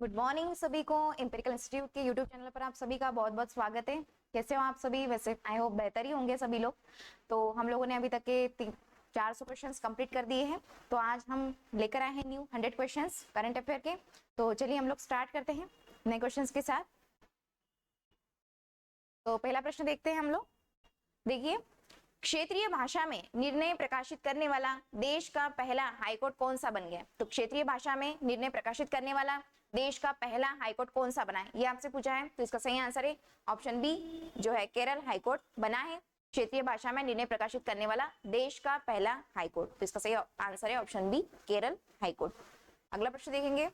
Good morning सभी को। Empirical institute के यूट्यूब चैनल पर आप सभी का बहुत बहुत स्वागत है। कैसे हो आप सभी? वैसे आई होप बेहतर ही होंगे सभी लोग। तो हम लोगों ने अभी तक के 400 क्वेश्चंस कंप्लीट कर दिए हैं। तो आज हम लेकर आए हैं न्यू 100 क्वेश्चंस करंट अफेयर के। तो चलिए हम लोग स्टार्ट करते हैं नए क्वेश्चंस के साथ। तो पहला प्रश्न देखते हैं हम लोग। देखिए, क्षेत्रीय भाषा में निर्णय प्रकाशित करने वाला देश का पहला हाईकोर्ट कौन सा बन गया? तो क्षेत्रीय भाषा में निर्णय प्रकाशित करने वाला देश का पहला हाईकोर्ट कौन सा बना है, ये आपसे पूछा है। तो इसका सही आंसर है ऑप्शन बी, जो है केरल हाईकोर्ट बना है। क्षेत्रीय भाषा में निर्णय प्रकाशित करने वाला देश का पहला हाईकोर्ट, तो इसका सही आंसर है ऑप्शन बी, केरल हाईकोर्ट। अगला प्रश्न देखेंगे।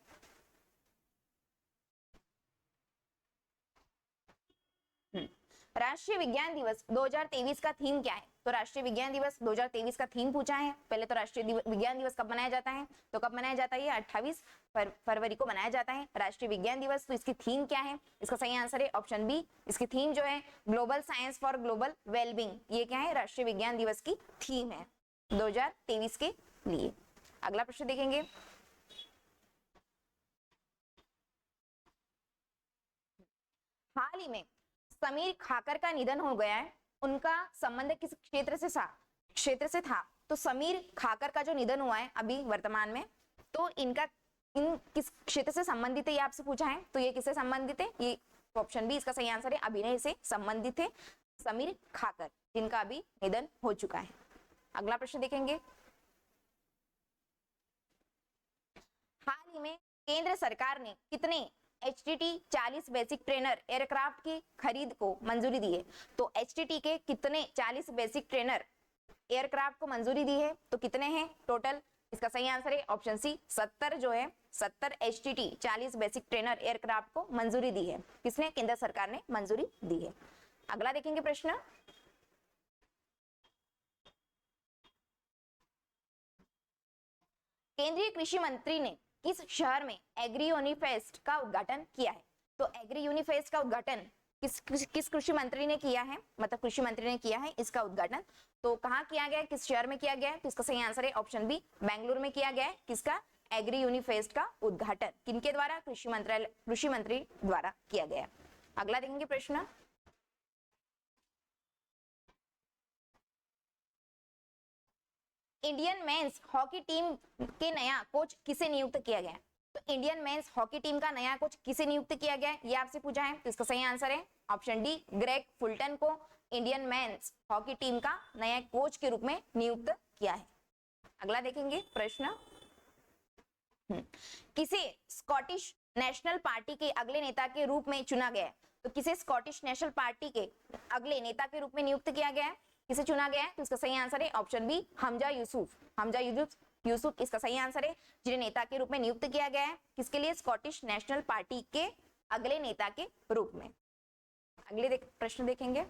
राष्ट्रीय विज्ञान दिवस 2023 का थीम क्या है? तो राष्ट्रीय विज्ञान दिवस 2023 का थीम पूछा है। पहले तो राष्ट्रीय विज्ञान दिवस कब मनाया जाता है? तो कब मनाया जाता है? 28 फरवरी को मनाया जाता है राष्ट्रीय विज्ञान दिवस। तो इसकी थीम क्या है? इसका सही आंसर है ऑप्शन बी, इसकी थीम जो है global science for global wellbeing. ये क्या है? राष्ट्रीय विज्ञान दिवस की थीम है 2023 के लिए। अगला प्रश्न देखेंगे। हाल ही में समीर खाकर का निधन हो गया है, उनका संबंध किस क्षेत्र से था? तो समीर खाकर का जो निधन हुआ है अभी वर्तमान में, तो इन किस क्षेत्र से संबंधित है, ये आपसे पूछा है। तो ये किससे संबंधित है? ये ऑप्शन बी इसका सही आंसर है, अभिनय से संबंधित है समीर खाकर, जिनका अभी निधन हो चुका है। अगला प्रश्न देखेंगे। हाल ही में केंद्र सरकार ने कितने HTT 40 बेसिक ट्रेनर एयरक्राफ्ट की खरीद को मंजूरी दी है? तो HTT के कितने 40 बेसिक ट्रेनर एयरक्राफ्ट को मंजूरी दी है? तो कितने हैं टोटल? इसका सही आंसर है ऑप्शन सी, 70 जो है 70 HTT 40 बेसिक ट्रेनर एयरक्राफ्ट को मंजूरी दी है। किसने? केंद्र सरकार ने मंजूरी दी है। अगला देखेंगे प्रश्न। केंद्रीय कृषि मंत्री ने किस शहर में एग्री यूनिफेस्ट का उद्घाटन किया है? तो एग्री यूनिफेस्ट का उद्घाटन किस कृषि मंत्री ने किया है? मतलब कृषि मंत्री ने किया है इसका उद्घाटन। तो कहाँ किया गया है, किस शहर में किया गया है? तो इसका सही आंसर है ऑप्शन बी, बेंगलुरु में किया गया है। किसका? एग्री यूनिफेस्ट का उद्घाटन किनके द्वारा? कृषि मंत्री द्वारा किया गया। अगला देखेंगे प्रश्न। इंडियन मेंस हॉकी टीम के नया कोच किसे नियुक्त किया गया? तो इंडियन मेंस हॉकी टीम का नया कोच किसे नियुक्त किया गया, ये आपसे पूछा है। तो इसका सही आंसर है ऑप्शन डी, ग्रेग फुलटन को इंडियन मेंस हॉकी टीम का नया कोच के रूप में नियुक्त किया है। अगला देखेंगे प्रश्न। किसे स्कॉटिश नेशनल पार्टी के अगले नेता के रूप में चुना गया है? तो किसे स्कॉटिश नेशनल पार्टी के अगले नेता के रूप में नियुक्त किया गया है? किसे चुना गया है? तो इसका सही आंसर है ऑप्शन बी, हमजा यूसुफ। यूसुफ इसका सही आंसर है, जिन्हें नेता के रूप में नियुक्त किया गया है। किसके लिए? स्कॉटिश नेशनल पार्टी के अगले नेता के रूप में। अगले प्रश्न देखेंगे।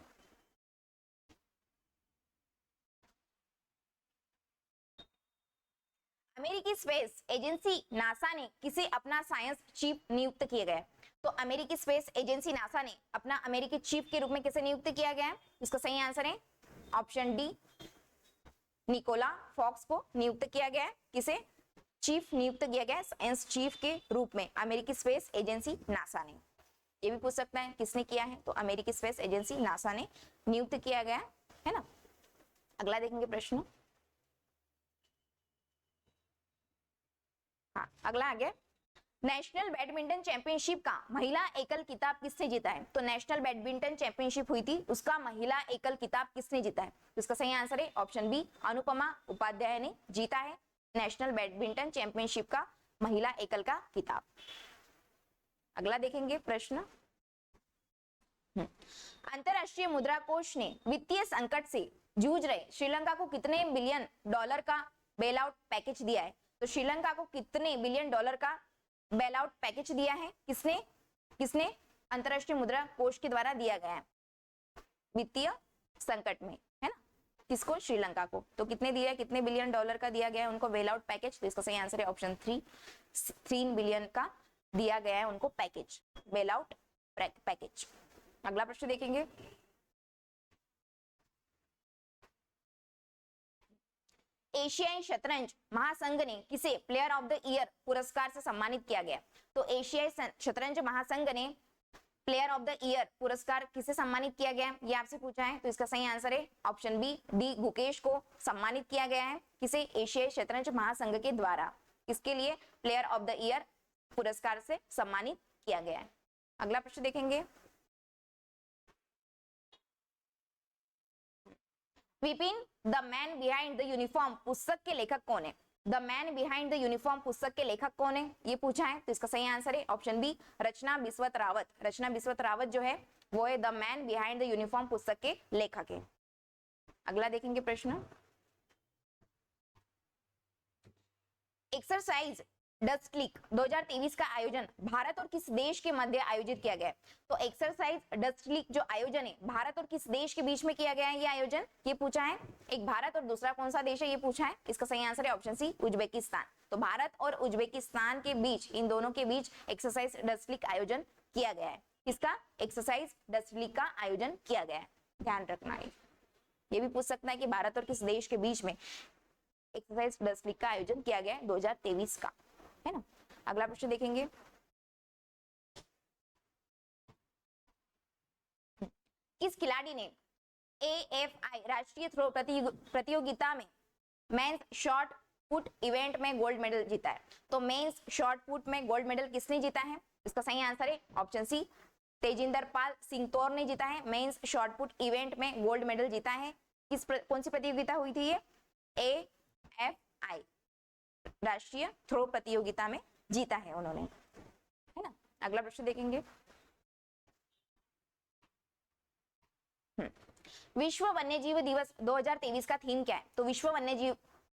अमेरिकी स्पेस एजेंसी नासा ने किसे अपना साइंस चीफ नियुक्त किया गया? तो अमेरिकी स्पेस एजेंसी नासा ने अपना अमेरिकी चीफ के रूप में किसे नियुक्त किया गया है? इसका सही आंसर है ऑप्शन डी, निकोला फॉक्स को नियुक्त किया गया है। किसे चीफ नियुक्त किया गया? साइंस चीफ के रूप में अमेरिकी स्पेस एजेंसी नासा ने। ये भी पूछ सकता है किसने किया है, तो अमेरिकी स्पेस एजेंसी नासा ने नियुक्त किया गया है ना। अगला देखेंगे प्रश्न। हाँ, अगला आगे। नेशनल बैडमिंटन चैंपियनशिप का महिला एकल खिताब किसने जीता है? तो नेशनल बैडमिंटन चैंपियनशिप हुई थी, उसका महिला एकल खिताब किसने जीता है? तो इसका सही आंसर है ऑप्शन बी, अनुपमा उपाध्याय ने जीता है नेशनल बैडमिंटन चैंपियनशिप का महिला एकल का खिताब। अगला देखेंगे प्रश्न। अंतरराष्ट्रीय मुद्रा कोष ने वित्तीय संकट से जूझ रहे श्रीलंका को कितने बिलियन डॉलर का बेल आउट पैकेज दिया है? तो श्रीलंका को कितने बिलियन डॉलर का बेल आउट पैकेज दिया है? किसने किसने अंतरराष्ट्रीय मुद्रा कोष के द्वारा दिया गया है वित्तीय संकट में, है ना। किसको? श्रीलंका को। तो कितने दिया है, कितने बिलियन डॉलर का दिया गया है उनको बेल आउट पैकेज? तो इसका सही आंसर है ऑप्शन 3 बिलियन का दिया गया है उनको पैकेज, बेल आउट पैकेज। अगला प्रश्न देखेंगे। एशियाई शतरंज महासंघ ने किसे प्लेयर ऑफ द ईयर पुरस्कार से सम्मानित किया गया? तो एशियाई शतरंज महासंघ ने प्लेयर ऑफ द ईयर पुरस्कार किसे सम्मानित किया गया है, ये आपसे पूछा है। तो इसका सही आंसर है ऑप्शन बी, डी गुकेश को सम्मानित किया गया है। किसे? एशियाई शतरंज महासंघ के द्वारा। इसके लिए प्लेयर ऑफ द ईयर पुरस्कार से सम्मानित किया गया है। अगला प्रश्न देखेंगे। Vipin the man behind the uniform पुस्तक के लेखक कौन है? The man behind the uniform पुस्तक के लेखक कौन है, ये पूछा है। तो इसका सही आंसर है ऑप्शन बी, रचना बिस्वत रावत। रचना बिस्वत रावत जो है वो है the man behind the uniform पुस्तक के लेखक है। अगला देखेंगे प्रश्न। एक्सरसाइज डस्ट लीग 2023 का आयोजन भारत और किस देश के मध्य आयोजित किया गया है? तो एक्सरसाइज डस्ट लीग जो आयोजन है भारत और किस देश के बीच में किया गया है ये आयोजन, ये पूछा है। एक भारत और दूसरा कौन सा देश है ये पूछा है। इसका सही आंसर है ऑप्शन सी, उज्बेकिस्तान। तो भारत और उज्बेकिस्तान के बीच, इन दोनों के बीच एक्सरसाइज डस्ट लीग आयोजन किया गया है। इसका एक्सरसाइज डस्ट लीग का आयोजन किया गया है, ध्यान रखना है। ये भी पूछ सकता है कि भारत और किस देश के बीच में एक्सरसाइज डस्ट लीग का आयोजन किया गया है 2023 का, है ना। अगला प्रश्न देखेंगे। किस खिलाड़ी ने AFI राष्ट्रीय थ्रो प्रतियोगिता में मेंस शॉट पुट इवेंट में गोल्ड मेडल जीता है? तो मेंस शॉट पुट में गोल्ड मेडल किसने जीता है? इसका सही आंसर है ऑप्शन सी, तेजिंदर पाल सिंह तौर ने जीता है। मेंस शॉट पुट इवेंट में गोल्ड मेडल जीता है। कौन सी प्रतियोगिता हुई थी ये? AFI राष्ट्रीय थ्रो प्रतियोगिता में जीता है उन्होंने, है ना। अगला प्रश्न देखेंगे। विश्व वन्यजीव दिवस 2023 का थीम क्या है? तो विश्व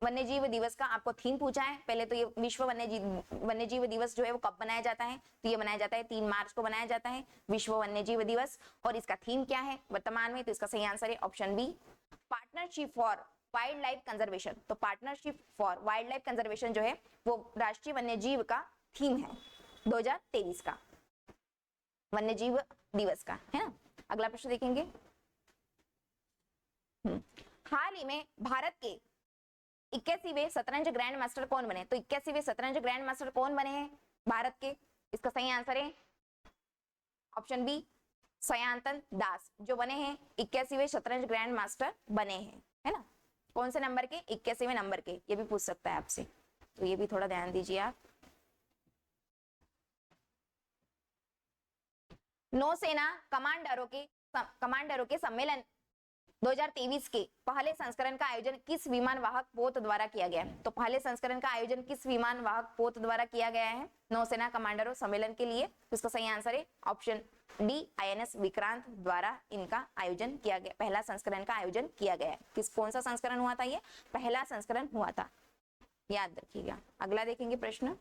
वन्यजीव दिवस का आपको थीम पूछा है। पहले तो ये विश्व वन्यजीव दिवस जो है वो कब मनाया जाता है? तो ये मनाया जाता है 3 मार्च को मनाया जाता है विश्व वन्यजीव दिवस। और इसका थीम क्या है वर्तमान में? तो इसका सही आंसर है option B, partnership for wildlife conservation. तो partnership for wildlife conservation जो है वो राष्ट्रीय वन्यजीव का थीम है 2023 का, वन्यजीव दिवस का, है ना। अगला प्रश्न देखेंगे। हाल ही में भारत के 81वें शतरंज ग्रैंड मास्टर कौन बने? तो 81वें शतरंज ग्रैंड मास्टर कौन बने हैं भारत के? इसका सही आंसर है ऑप्शन बी, सयांतन दास जो बने हैं 81वें शतरंज ग्रैंड मास्टर बने हैं, है ना। कौन से नंबर के? 81वें नंबर के। ये भी पूछ सकता है आपसे, तो ये भी थोड़ा ध्यान दीजिए आप। नौसेना कमांडरों के सम्मेलन 2023 के पहले संस्करण का आयोजन किस विमान वाहक पोत द्वारा किया गया है? तो पहले संस्करण का आयोजन किस विमान वाहक पोत द्वारा किया गया है नौसेना कमांडरों सम्मेलन के लिए? तो इसका सही आंसर है ऑप्शन डी, INS विक्रांत द्वारा इनका आयोजन किया गया, पहला संस्करण का आयोजन किया गया है। कौन सा संस्करण हुआ था? ये पहला संस्करण हुआ था, याद रखिएगा। अगला देखेंगे प्रश्न।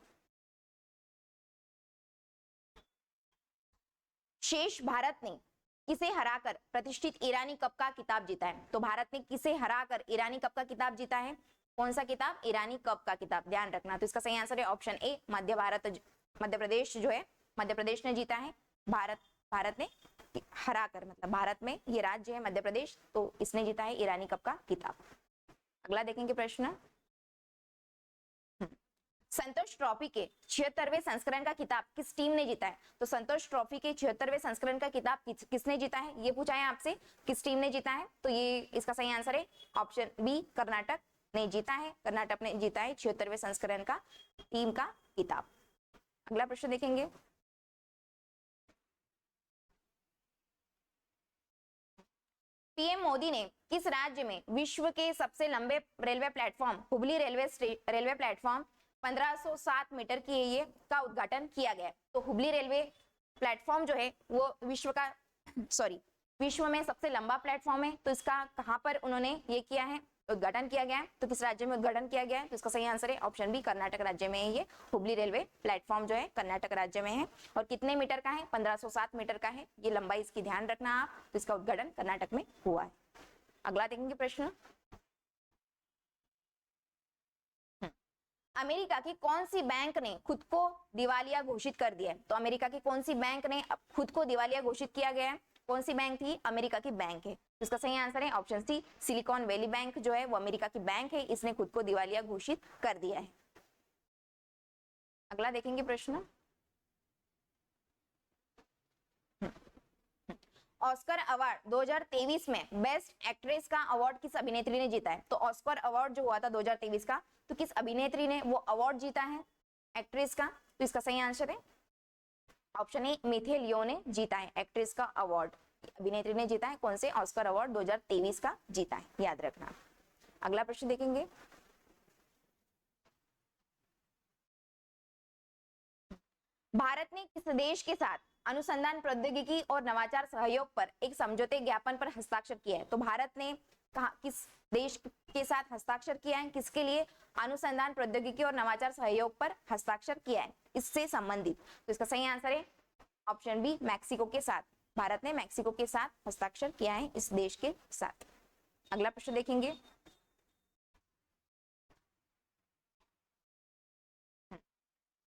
शेष भारत ने किसे हराकर प्रतिष्ठित ईरानी कप का खिताब जीता है? तो भारत ने किसे हराकर ईरानी कप का खिताब जीता है? कौन सा किताब? ईरानी कप का खिताब, ध्यान रखना। तो इसका सही आंसर है ऑप्शन ए, मध्य प्रदेश जो है, मध्य प्रदेश ने जीता है। भारत ने हराकर, मतलब भारत में ये राज्य है मध्य प्रदेश, तो इसने जीता है ईरानी कप का खिताब। अगला देखेंगे प्रश्न। संतोष ट्रॉफी के 76वें संस्करण का खिताब किस टीम ने जीता है? तो संतोष ट्रॉफी के 76वें संस्करण का खिताब किसने जीता है ये पूछा है आपसे, किस टीम ने जीता है? तो ये इसका सही आंसर है ऑप्शन बी, कर्नाटक ने जीता है। कर्नाटक ने जीता है 76वें संस्करण का टीम का खिताब। अगला प्रश्न देखेंगे। पीएम मोदी ने किस राज्य में विश्व के सबसे लंबे railway platform Hubli railway platform 1507 metre की ये का उद्घाटन किया गया? तो हुबली रेलवे प्लेटफॉर्म जो है वो विश्व में सबसे लंबा प्लेटफॉर्म है। तो इसका कहां पर उन्होंने ये किया है, उद्घाटन किया गया है? तो किस राज्य में उद्घाटन किया गया है? तो इसका सही आंसर है ऑप्शन बी, कर्नाटक राज्य में है। ये हुबली रेलवे प्लेटफॉर्म जो है कर्नाटक राज्य में है। और कितने मीटर का है? 1507 मीटर का है ये लंबाई, इसकी ध्यान रखना आप। तो इसका उद्घाटन कर्नाटक में हुआ है। अगला देखेंगे प्रश्न। अमेरिका की कौन सी बैंक ने खुद को दिवालिया घोषित कर दिया है? तो अमेरिका की कौन सी बैंक ने खुद को दिवालिया घोषित किया गया है? कौन सी बैंक थी? अमेरिका की बैंक है। तो इसका सही आंसर है option C, Silicon Valley Bank जो है वो अमेरिका की बैंक है, इसने खुद को दिवालिया घोषित कर दिया है। अगला देखेंगे प्रश्न, ऑस्कर अवार्ड 2023 में बेस्ट एक्ट्रेस का अवार्ड किस अभिनेत्री ने जीता है? तो ऑस्कर अवार्ड जो हुआ था 2023 का, तो किस अभिनेत्री ने वो अवार्ड जीता है एक्ट्रेस का? तो इसका सही आंसर है ऑप्शन ए, मिथेल लियो ने जीता है एक्ट्रेस का अवार्ड। अभिनेत्री ने जीता है कौन से? ऑस्कर अवार्ड 2023 का जीता है, याद रखना। अगला प्रश्न देखेंगे, भारत ने किस देश के साथ अनुसंधान प्रौद्योगिकी और नवाचार सहयोग पर एक समझौते ज्ञापन पर हस्ताक्षर किया है? तो भारत ने कहा किस देश के साथ हस्ताक्षर किया है, किसके लिए? अनुसंधान प्रौद्योगिकी और नवाचार सहयोग पर हस्ताक्षर किया है, इससे संबंधित। तो इसका सही आंसर है ऑप्शन बी, मैक्सिको के साथ। भारत ने मैक्सिको के साथ हस्ताक्षर किया है, इस देश के साथ। अगला प्रश्न देखेंगे,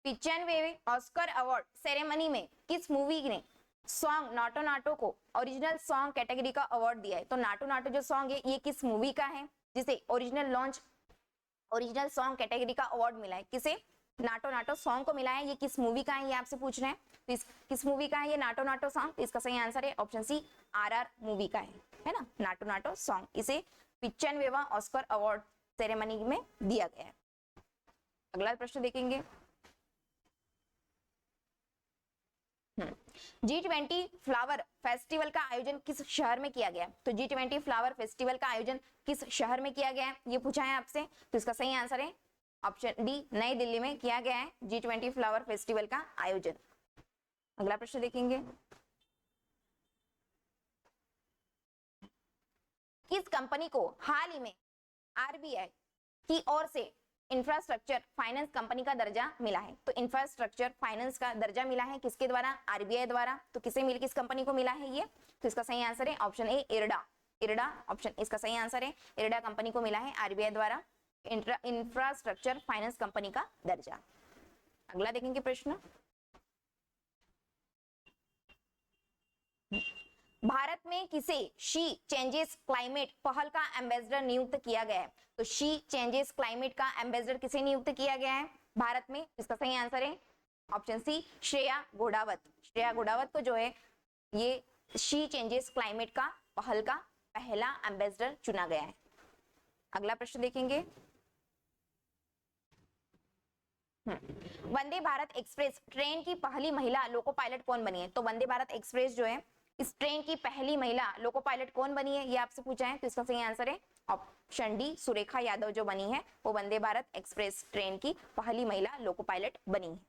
95वें ऑस्कर अवार्ड सेरेमनी में किस मूवी ने सॉन्ग नाटो नाटो को ओरिजिनल सॉन्ग कैटेगरी का अवार्ड दिया है? तो नाटो नाटो जो सॉन्ग है ये किस मूवी का है जिसे ओरिजिनल सॉन्ग कैटेगरी का अवार्ड मिला है? किसे? नाटो नाटो सॉन्ग को मिला है, ये किस मूवी का है ये आपसे पूछ रहे हैं। तो किस मूवी का है ये नाटो नाटो सॉन्ग? तो इसका सही आंसर है ऑप्शन सी, आरआर मूवी का है ना नाटो नाटो सॉन्ग। इसे 95वां ऑस्कर अवार्ड सेरेमनी में दिया गया है। अगला प्रश्न देखेंगे, G20 फ्लावर फेस्टिवल का आयोजन किस शहर में किया गया? तो G20 फ्लावर फेस्टिवल का आयोजन किस शहर में किया गया है ये पूछा है आपसे। तो इसका सही आंसर है ऑप्शन डी, नई दिल्ली में किया गया है G20 फ्लावर फेस्टिवल का आयोजन। अगला प्रश्न देखेंगे, किस कंपनी को हाल ही में आरबीआई की ओर से इंफ्रास्ट्रक्चर फाइनेंस कंपनी का दर्जा मिला है? तो इंफ्रास्ट्रक्चर फाइनेंस का दर्जा मिला है किसके द्वारा? आरबीआई द्वारा। तो किसे मिल किस कंपनी को मिला है ये? तो इसका सही आंसर है option A, IRDA. IRDA option इसका सही आंसर है, इरडा कंपनी को मिला है आरबीआई द्वारा इंफ्रास्ट्रक्चर फाइनेंस कंपनी का दर्जा। अगला देखेंगे प्रश्न, भारत में किसे शी चेंजेस क्लाइमेट पहल का एम्बेसडर नियुक्त किया गया है? तो शी चेंजेस क्लाइमेट का एम्बेसडर किसे नियुक्त किया गया है भारत में? इसका सही आंसर है ऑप्शन सी, श्रेया घोड़ावत। श्रेया घोड़ावत को जो है ये शी चेंजेस क्लाइमेट का पहल का पहला एम्बेसडर चुना गया है। अगला प्रश्न देखेंगे, वंदे भारत एक्सप्रेस ट्रेन की पहली महिला लोको पायलट कौन बनी है? तो वंदे भारत एक्सप्रेस जो है इस ट्रेन की पहली महिला लोको पायलट कौन बनी है ये आपसे पूछा है। तो इसका सही आंसर है ऑप्शन डी, सुरेखा यादव जो बनी है वो वंदे भारत एक्सप्रेस ट्रेन की पहली महिला लोको पायलट बनी है,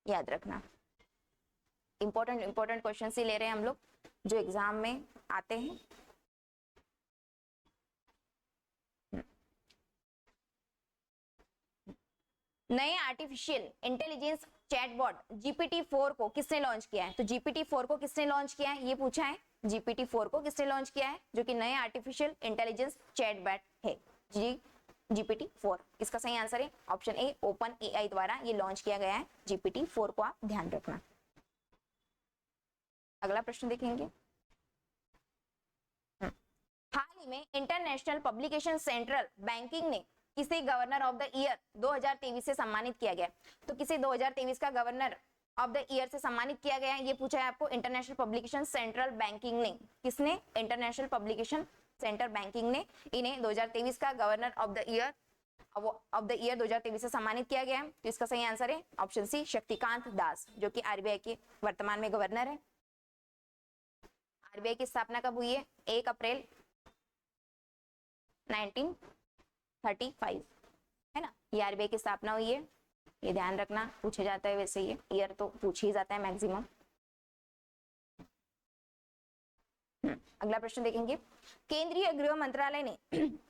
याद रखना। इंपॉर्टेंट क्वेश्चन ही ले रहे हैं हम लोग जो एग्जाम में आते हैं। नए आर्टिफिशियल इंटेलिजेंस चैटबॉट GPT-4 को किसने लॉन्च किया है? तो GPT-4 को किसने लॉन्च किया है ये पूछा है। GPT-4 को किसने लॉन्च किया है जो कि नए आर्टिफिशियल इंटेलिजेंस चैटबॉट है GPT-4। इसका सही आंसर है ऑप्शन ए, ओपन AI द्वारा ये लॉन्च किया गया है GPT-4 को, आप ध्यान रखना। अगला प्रश्न देखेंगे, हाल ही में इंटरनेशनल पब्लिकेशन सेंट्रल बैंकिंग ने किसे गवर्नर ऑफ द ईयर 2023 से सम्मानित किया गया? तो किसे 2023 का गवर्नर ऑफ द ईयर से सम्मानित किया गया ये पूछा है आपको। इंटरनेशनल पब्लिकेशन सेंट्रल बैंकिंग ने, किसने? इंटरनेशनल पब्लिकेशन सेंटर बैंकिंग ने इन्हें 2023 का गवर्नर ऑफ द ईयर 2023 से सम्मानित किया गया है। तो इसका सही आंसर है ऑप्शन सी, शक्तिकांत दास जो कि आरबीआई के वर्तमान में गवर्नर है। आरबीआई की स्थापना कब हुई है? 1 अप्रैल 1935 है ना, ये आरबीआई की स्थापना हुई है, ये ध्यान रखना, पूछे जाता है वैसे ये ईयर तो पूछ ही जाता है मैक्सिमम। अगला प्रश्न देखेंगे, केंद्रीय गृह मंत्रालय ने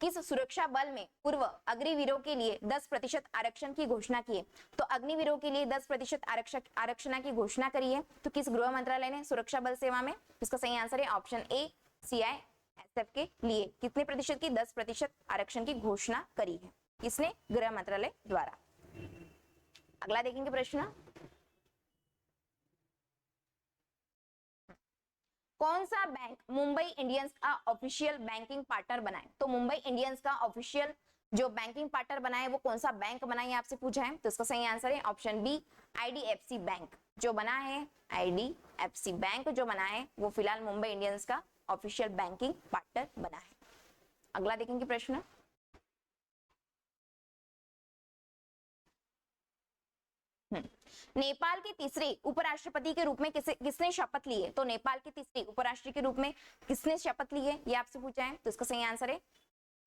किस सुरक्षा बल में पूर्व अग्निवीरों के लिए 10% आरक्षण की घोषणा की है? तो अग्निवीरों के लिए 10% आरक्षण की घोषणा करी है, तो किस गृह मंत्रालय ने सुरक्षा बल सेवा में? इसका सही आंसर है ऑप्शन ए, CISF के लिए कितने प्रतिशत की? 10% आरक्षण की घोषणा करी है, किसने? गृह मंत्रालय द्वारा। अगला देखेंगे प्रश्न, कौन सा बैंक मुंबई इंडियंस का ऑफिशियल बैंकिंग पार्टनर बना है? तो मुंबई इंडियंस का ऑफिशियल जो बैंकिंग पार्टनर बना है वो कौन सा बैंक बना है आपसे पूछा है, तो इसका सही आंसर है ऑप्शन बी आईडीएफसी बैंक जो बना है। आईडीएफसी बैंक जो बना है वो फिलहाल मुंबई इंडियंस का ऑफिशियल बैंकिंग पार्टनर बना है। अगला देखेंगे प्रश्न। नेपाल के तीसरे उपराष्ट्रपति के रूप में किसने शपथ ली है? तो नेपाल के तीसरे उपराष्ट्रपति के रूप में किसने शपथ ली है ये आपसे पूछा है, तो इसका सही आंसर है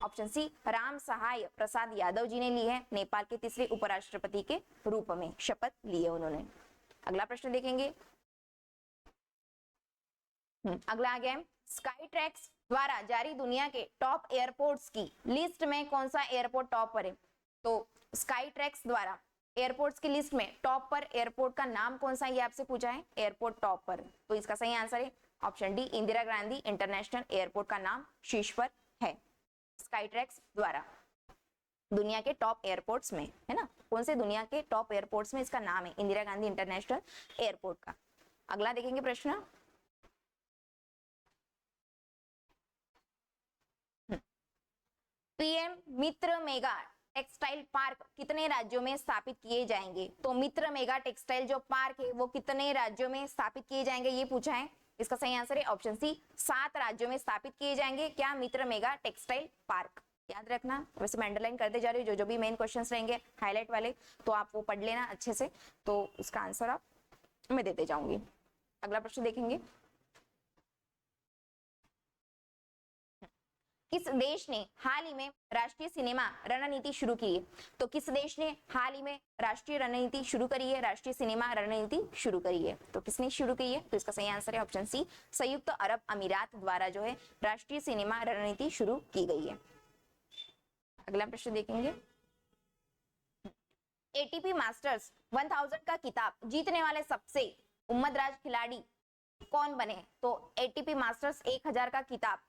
ऑप्शन सी राम सहाय प्रसाद यादव जी ने ली है। नेपाल के तीसरे उपराष्ट्रपति के रूप में शपथ ली है उन्होंने। अगला प्रश्न देखेंगे। अगला आ गया स्काई ट्रैक्स द्वारा जारी दुनिया के टॉप एयरपोर्ट्स की लिस्ट में कौन सा एयरपोर्ट टॉप पर है? तो स्काई ट्रैक्स द्वारा एयरपोर्ट्स की लिस्ट में टॉप पर एयरपोर्ट का नाम कौन सा ये आपसे पूछा है, एयरपोर्ट टॉप पर, तो इसका सही आंसर है option D Indira Gandhi international airport का नाम शीर्ष पर है स्काई ट्रैक्स द्वारा दुनिया के टॉप एयरपोर्ट्स में, है ना। कौन से दुनिया के टॉप एयरपोर्ट्स में इसका नाम है इंदिरा गांधी इंटरनेशनल एयरपोर्ट का। अगला देखेंगे प्रश्न। पीएम मित्र मेगा टेक्सटाइल पार्क कितने राज्यों में स्थापित किए जाएंगे? तो मित्र मेगा टेक्सटाइल जो पार्क है वो कितने राज्यों में स्थापित किए जाएंगे ये पूछा है। इसका सही आंसर है ऑप्शन सी 7 राज्यों में स्थापित किए जाएंगे क्या मित्र मेगा टेक्सटाइल पार्क। याद रखना, वैसे मैं अंडरलाइन करते जा रही हूँ, जो भी मेन क्वेश्चंस रहेंगे हाईलाइट वाले तो आप वो पढ़ लेना अच्छे से, तो इसका आंसर आप मैं देते जाऊंगी। अगला प्रश्न देखेंगे। किस देश ने हाल ही में राष्ट्रीय सिनेमा रणनीति शुरू की है? तो किस देश ने हाल ही में राष्ट्रीय रणनीति शुरू करी है, राष्ट्रीय सिनेमा रणनीति शुरू करी है, तो किसने शुरू की है? तो इसका सही आंसर है ऑप्शन सी संयुक्त अरब अमीरात द्वारा जो है राष्ट्रीय सिनेमा रणनीति शुरू की गई है। अगला प्रश्न देखेंगे। एटीपी मास्टर्स 1000 का खिताब जीतने वाले सबसे उम्मदराज खिलाड़ी कौन बने? तो एटीपी मास्टर्स 1000 का खिताब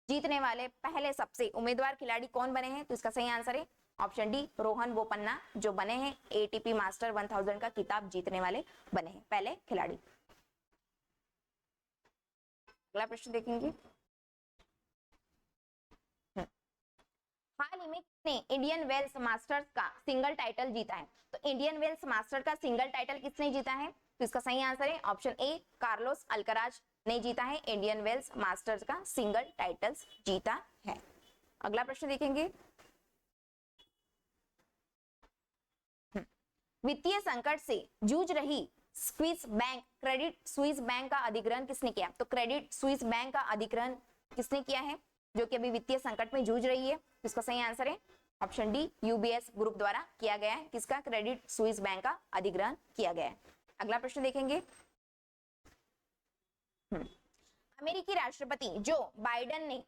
जीतने वाले पहले सबसे उम्मीदवार खिलाड़ी कौन बने हैं? तो इसका सही आंसर है ऑप्शन डी रोहन बोपन्ना जो बने हैं एटीपी मास्टर 1000 का खिताब जीतने वाले बने हैं पहले खिलाड़ी। अगला प्रश्न देखेंगे। हाल ही में किसने इंडियन वेल्स मास्टर्स का सिंगल टाइटल जीता है? तो इंडियन वेल्स मास्टर का सिंगल टाइटल किसने जीता है? तो इसका सही आंसर है ऑप्शन ए कार्लोस अल्कराज ने जीता है इंडियन वेल्स मास्टर्स का सिंगल टाइटल्स जीता है। अगला प्रश्न देखेंगे। वित्तीय संकट से जूझ रही Swiss bank Credit Suisse bank का अधिग्रहण किसने किया? तो क्रेडिट स्विस बैंक का अधिग्रहण किसने किया है जो कि अभी वित्तीय संकट में जूझ रही है? तो इसका सही आंसर है ऑप्शन डी यूबीएस ग्रुप द्वारा किया गया है। किसका? क्रेडिट स्विस बैंक का अधिग्रहण किया गया है। अगला प्रश्न देखेंगे। अमेरिकी राष्ट्रपति जो बाइडेन ने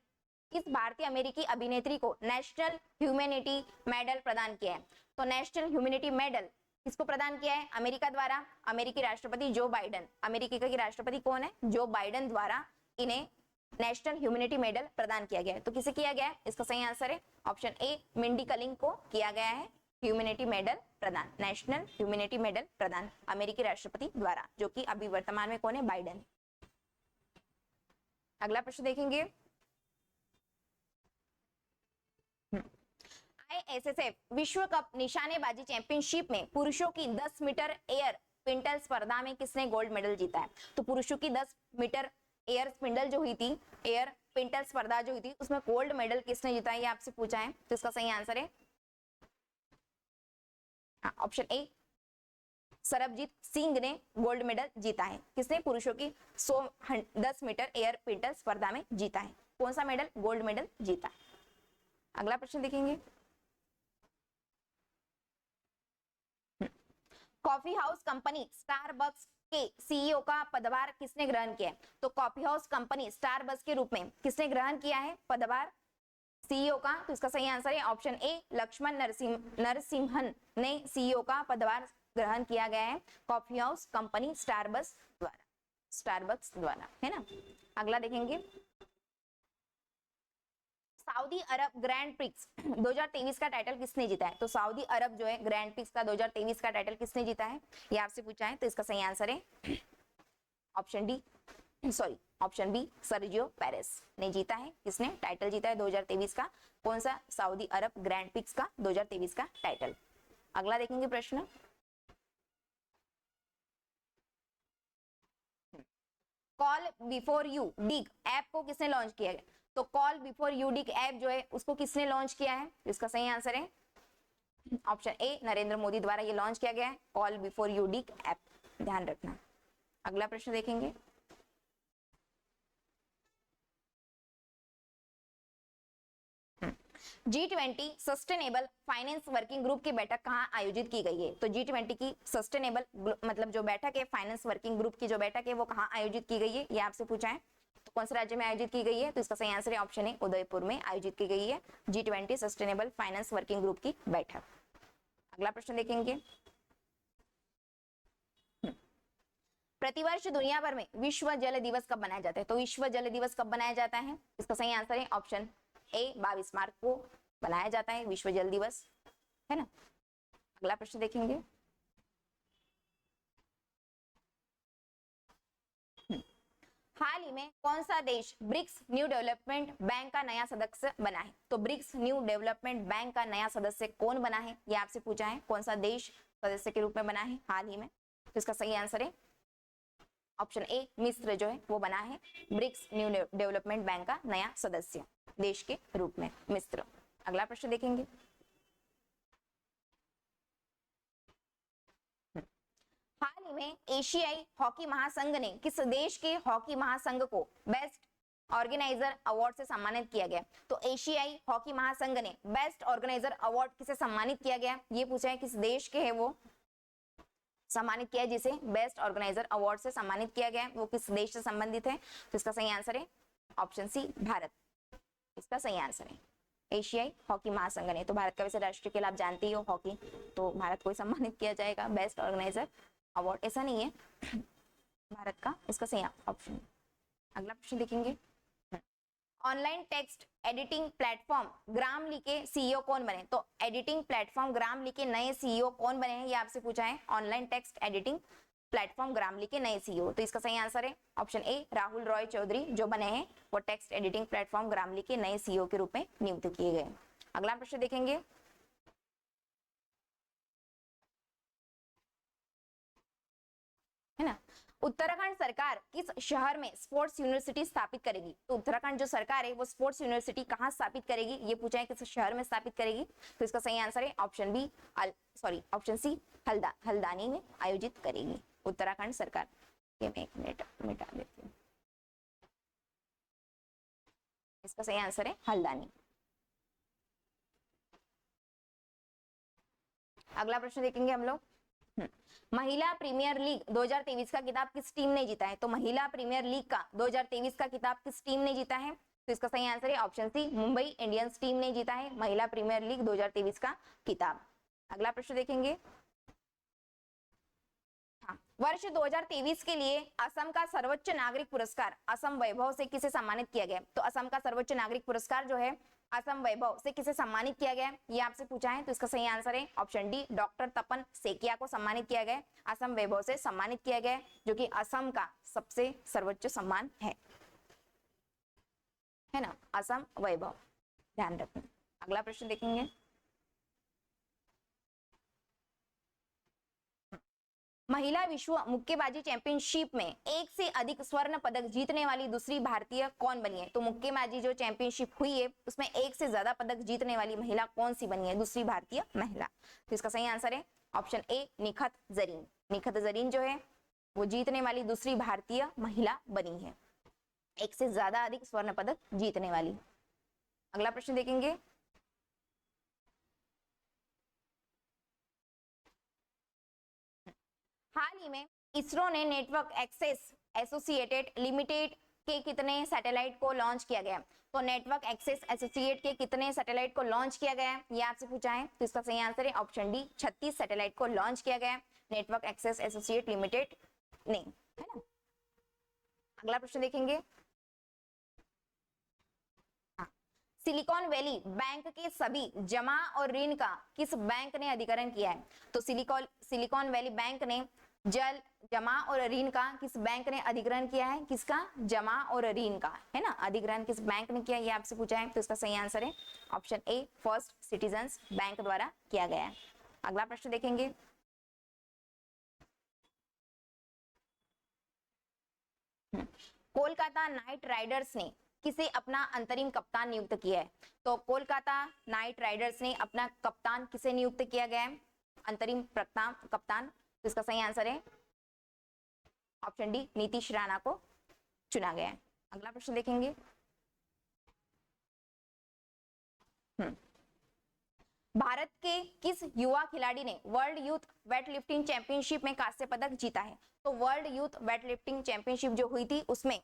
किस भारतीय अमेरिकी अभिनेत्री को नेशनल ह्यूमैनिटी मेडल प्रदान किया है? तो नेशनल ह्यूमैनिटी मेडल किसको प्रदान किया है? अमेरिका द्वारा अमेरिकी राष्ट्रपति जो बाइडेन, अमेरिका के राष्ट्रपति कौन है? जो बाइडेन द्वारा इन्हें नेशनल ह्यूमैनिटी मेडल प्रदान किया गया है। तो किसे किया गया है? इसका सही आंसर है ऑप्शन ए मिंडी कलिंग को किया गया है ह्यूमैनिटी मेडल प्रदान, नेशनल ह्यूमैनिटी मेडल प्रदान अमेरिकी राष्ट्रपति द्वारा, जो कि अभी वर्तमान में कौन है? बाइडेन। अगला प्रश्न देखेंगे। आईएसएसएफ विश्व कप निशानेबाजी चैंपियनशिप में पुरुषों की 10 मीटर एयर पिंटल स्पर्धा में किसने गोल्ड मेडल जीता है? तो पुरुषों की 10 मीटर एयर स्पिंडल जो हुई थी, एयर पिंटल स्पर्धा जो हुई थी, उसमें गोल्ड मेडल किसने जीता है ये आपसे पूछा है। तो इसका सही आंसर है ऑप्शन ए सरबजीत सिंह ने गोल्ड मेडल जीता है। किसने? पुरुषों की 10 मीटर एयर पिंटल स्पर्धा में जीता है। कौन सा मेडल? गोल्ड मेडल जीता। अगला प्रश्न देखेंगे। कॉफी हाउस कंपनी स्टारबक्स के सीईओ का पदभार किसने ग्रहण किया है? तो कॉफी हाउस कंपनी स्टारबक्स के रूप में किसने ग्रहण किया है पदभार सीईओ का? तो इसका सही आंसर है ऑप्शन ए लक्ष्मण नरसिम्हन ने सीईओ का पदभार ग्रहण किया गया है कॉफी हाउस कंपनी स्टारबक्स द्वारा, है ना। अगला देखेंगे। सऊदी अरब ग्रैंड प्रिक्स 2023 का टाइटल किसने जीता है? तो सऊदी अरब जो है ग्रैंड प्रिक्स का 2023 का टाइटल किसने जीता है ये आपसे पूछा है। तो इसका सही आंसर है option D sorry option B Sergio Perez ने जीता है। किसने टाइटल जीता है 2023 का? कौन सा? सऊदी अरब ग्रैंड पिक्स का 2023 का टाइटल। अगला देखेंगे प्रश्न। Call before you dig app को किसने लॉन्च किया है? तो call before you dig app जो है उसको किसने लॉन्च किया है? इसका सही आंसर है ऑप्शन ए नरेंद्र मोदी द्वारा ये लॉन्च किया गया है call before you dig app, ध्यान रखना। अगला प्रश्न देखेंगे। G20 sustainable finance working group की बैठक कहाँ आयोजित की गई है? तो G20 की सस्टेनेबल मतलब जो बैठक है फाइनेंस वर्किंग ग्रुप की जो बैठक है वो कहाँ आयोजित की गई है, ये आपसे पूछा है। तो कौन से राज्य में आयोजित की गई है? तो इसका सही आंसर है ऑप्शन ए उदयपुर में आयोजित की गई है G20 sustainable finance working group की बैठक। अगला प्रश्न देखेंगे। प्रतिवर्ष दुनिया भर में विश्व जल दिवस कब मनाया जाता है? तो विश्व जल दिवस कब मनाया जाता है? इसका सही आंसर है ऑप्शन ए 22 मार्च को बनाया जाता है विश्व जल दिवस, है ना। अगला प्रश्न देखेंगे। हाल ही में कौन सा देश ब्रिक्स न्यू डेवलपमेंट बैंक का नया सदस्य बना है? तो ब्रिक्स न्यू डेवलपमेंट बैंक का नया सदस्य कौन बना है, ये आपसे पूछा है। कौन सा देश सदस्य के रूप में बना है हाल ही में? तो इसका सही आंसर है ऑप्शन ए मिस्र जो है वो बना है ब्रिक्स न्यू डेवलपमेंट बैंक का नया सदस्य देश के रूप में, मिस्र। अगला प्रश्न देखेंगे। हाल ही में एशियाई हॉकी महासंघ ने किस देश के हॉकी महासंघ को बेस्ट ऑर्गेनाइजर अवार्ड से सम्मानित किया गया? तो एशियाई हॉकी महासंघ ने बेस्ट ऑर्गेनाइजर अवार्ड किसे सम्मानित किया गया, ये पूछा है। किस देश के है वो सम्मानित किया जिसे बेस्ट ऑर्गेनाइजर अवार्ड से सम्मानित किया गया, वो किस देश से संबंधित है? तो इसका सही आंसर है ऑप्शन सी भारत, इसका सही आंसर है एशियाई हॉकी महासंघ ने। तो भारत का वैसे राष्ट्रीय खेल आप जानते ही हो हॉकी, तो भारत को सम्मानित किया जाएगा बेस्ट ऑर्गेनाइजर अवार्ड, ऐसा नहीं है भारत का, इसका सही ऑप्शन। अगला प्रश्न देखेंगे। ऑनलाइन टेक्स्ट एडिटिंग प्लेटफॉर्म ग्रामली के सीईओ कौन बने? तो एडिटिंग प्लेटफॉर्म ग्रामली के नए सीईओ कौन बने हैं, ये आपसे पूछा है। ऑनलाइन टेक्स्ट एडिटिंग प्लेटफॉर्म ग्रामली के नए सीईओ, तो इसका सही आंसर है ऑप्शन ए राहुल रॉय चौधरी जो बने हैं वो टेक्स्ट एडिटिंग प्लेटफॉर्म ग्रामली के नए सीईओ के रूप में नियुक्त किए गए। अगला प्रश्न देखेंगे। है ना, उत्तराखंड सरकार किस शहर में स्पोर्ट्स यूनिवर्सिटी स्थापित करेगी? तो उत्तराखंड जो सरकार है वो स्पोर्ट्स यूनिवर्सिटी कहाँ स्थापित करेगी, ये पूछा है किस शहर में स्थापित करेगी? तो इसका सही आंसर है option B option C Haldwani में आयोजित करेगी उत्तराखंड सरकार। ये मैं एक मिनट मिटा देती हूँ, इसका सही आंसर है हल्द्वानी। अगला प्रश्न देखेंगे हम लोग। महिला प्रीमियर लीग 2023 का खिताब किस टीम ने जीता है? तो महिला प्रीमियर लीग का 2023 का खिताब किस टीम ने जीता है? तो इसका सही आंसर है option C Mumbai Indians team ने जीता है महिला प्रीमियर लीग 2023 का खिताब। अगला प्रश्न देखेंगे। हाँ, वर्ष 2023 के लिए असम का सर्वोच्च नागरिक पुरस्कार असम वैभव से किसे सम्मानित किया गया? तो असम का सर्वोच्च नागरिक पुरस्कार जो है असम वैभव से किसे सम्मानित किया गया, ये आपसे पूछा है। तो इसका सही आंसर है ऑप्शन डी डॉक्टर तपन सेकिया को सम्मानित किया गया, असम वैभव से सम्मानित किया गया, जो कि असम का सबसे सर्वोच्च सम्मान है ना, असम वैभव, ध्यान रखना। अगला प्रश्न देखेंगे। महिला विश्व मुक्केबाजी चैंपियनशिप में एक से अधिक स्वर्ण पदक जीतने वाली दूसरी भारतीय कौन बनी है? तो मुक्केबाजी जो चैंपियनशिप हुई है उसमें एक से ज्यादा पदक जीतने वाली महिला कौन सी बनी है, दूसरी भारतीय महिला? तो इसका सही आंसर है ऑप्शन ए निखत जरीन। निखत जरीन जो है वो जीतने वाली दूसरी भारतीय महिला बनी है, एक से ज्यादा अधिक स्वर्ण पदक जीतने वाली। अगला प्रश्न देखेंगे। हाल ही में इसरो ने नेटवर्क एक्सेस एसोसिएटेड लिमिटेड के कितने सैटेलाइट को लॉन्च किया गया? तो नेटवर्क एक्सेस एसोसिएट के कितने सैटेलाइट को लॉन्च किया गया, ये आपसे पूछा है। तो इसका सही आंसर है ऑप्शन डी 36 सैटेलाइट को लॉन्च किया गया नेटवर्क एक्सेस एसोसिएट लिमिटेड ने, है ना। अगला प्रश्न देखेंगे। सिलिकॉन वैली बैंक के सभी जमा और ऋण का किस बैंक ने अधिग्रहण किया है? तो सिलिकॉन वैली बैंक ने जल जमा और ऋण का किस बैंक ने अधिग्रहण किया है? किसका? जमा और ऋण का, है ना, अधिग्रहण किस बैंक ने किया, ये आपसे पूछा है। तो इसका सही आंसर है option A, first citizens bank द्वारा किया गया है। अगला प्रश्न देखेंगे। कोलकाता नाइट राइडर्स ने किसे अपना अंतरिम कप्तान नियुक्त किया है? तो कोलकाता नाइट राइडर्स ने अपना कप्तान किसे नियुक्त किया गया है? अंतरिम कप्तान। तो इसका सही आंसर है ऑप्शन डी, नीतीश राणा को चुना गया है। अगला प्रश्न देखेंगे। भारत के किस युवा खिलाड़ी ने वर्ल्ड यूथ वेटलिफ्टिंग चैंपियनशिप में कांस्य पदक जीता है? तो वर्ल्ड यूथ वेटलिफ्टिंग चैंपियनशिप जो हुई थी उसमें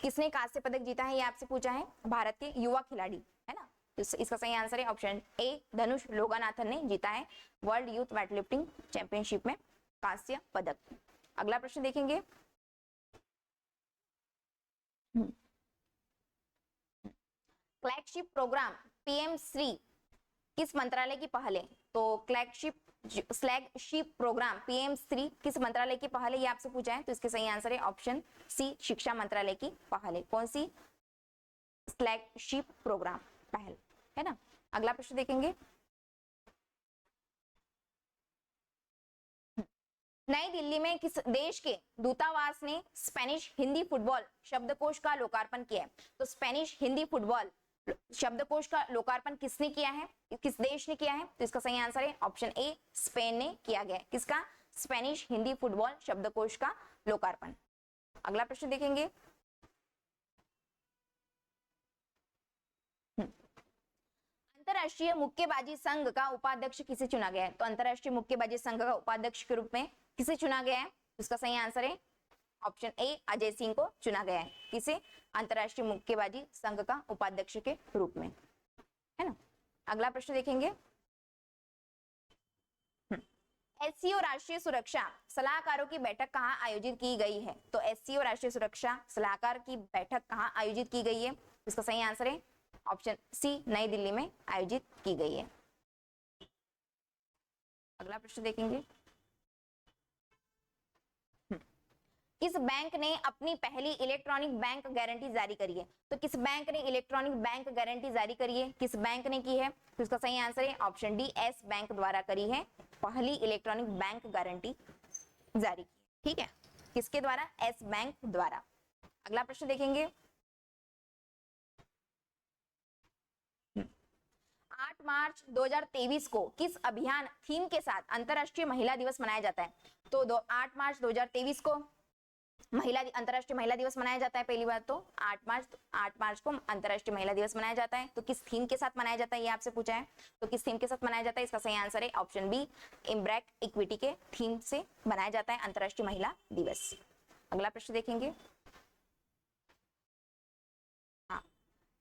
किसने कांस्य पदक जीता है, ये आपसे पूछा है। भारत के युवा खिलाड़ी, है ना। इसका सही आंसर है ऑप्शन ए, धनुष लोगानाथन ने जीता है वर्ल्ड यूथ वेटलिफ्टिंग चैंपियनशिप में कांस्य पदक। अगला प्रश्न देखेंगे। फ्लैगशिप प्रोग्राम पीएम श्री किस मंत्रालय की पहल है? तो फ्लैगशिप प्रोग्राम पीएम श्री किस मंत्रालय की पहल है, ये आपसे पूछा है। तो इसके सही आंसर है ऑप्शन सी, शिक्षा मंत्रालय की पहल है। कौन सी? फ्लैगशिप प्रोग्राम पहल, है ना। अगला प्रश्न देखेंगे। नई दिल्ली में किस देश के दूतावास ने स्पेनिश हिंदी फुटबॉल शब्दकोश का लोकार्पण किया है? तो स्पेनिश हिंदी फुटबॉल शब्दकोश का लोकार्पण किसने किया है, किस देश ने किया है? तो इसका सही आंसर है ऑप्शन ए, स्पेन ने किया गया है। किसका? स्पेनिश हिंदी फुटबॉल शब्दकोश का लोकार्पण। अगला प्रश्न देखेंगे। अंतरराष्ट्रीय मुक्केबाजी संघ का उपाध्यक्ष किसे चुना गया है? तो अंतरराष्ट्रीय मुक्केबाजी संघ का उपाध्यक्ष के रूप में किसे चुना गया है? इसका सही आंसर है ऑप्शन ए, अजय सिंह को चुना गया है। किसे? अंतरराष्ट्रीय मुक्केबाजी संघ का उपाध्यक्ष के रूप में, है ना। अगला प्रश्न देखेंगे। एससीओ राष्ट्रीय सुरक्षा सलाहकारों की बैठक कहां आयोजित की गई है? तो एससीओ राष्ट्रीय सुरक्षा सलाहकार की बैठक कहां आयोजित की गई है? इसका सही आंसर है ऑप्शन सी, नई दिल्ली में आयोजित की गई है। अगला प्रश्न देखेंगे। किस बैंक ने अपनी पहली इलेक्ट्रॉनिक बैंक गारंटी जारी करी है? तो किस बैंक ने इलेक्ट्रॉनिक बैंक गारंटी जारी करी है? किस बैंक ने की है? तो इसका सही आंसर है ऑप्शन डी, एस बैंक द्वारा करी है पहली इलेक्ट्रॉनिक बैंक गारंटी जारी की। ठीक है, किसके द्वारा? एस बैंक द्वारा। अगला प्रश्न देखेंगे। 8 मार्च 2023 को किस अभियान थीम के साथ अंतरराष्ट्रीय महिला दिवस मनाया जाता है? तो 8 मार्च 2023 को अंतरराष्ट्रीय महिला दिवस मनाया जाता है। पहली बात तो 8 मार्च को अंतरराष्ट्रीय महिला दिवस मनाया जाता है। तो किस थीम के साथ मनाया जाता है, ये आपसे पूछा है। तो किस थीम के साथ मनाया जाता है? इसका सही आंसर है ऑप्शन बी, इम्ब्रैक इक्विटी के थीम से मनाया जाता है अंतरराष्ट्रीय महिला दिवस। अगला प्रश्न देखेंगे।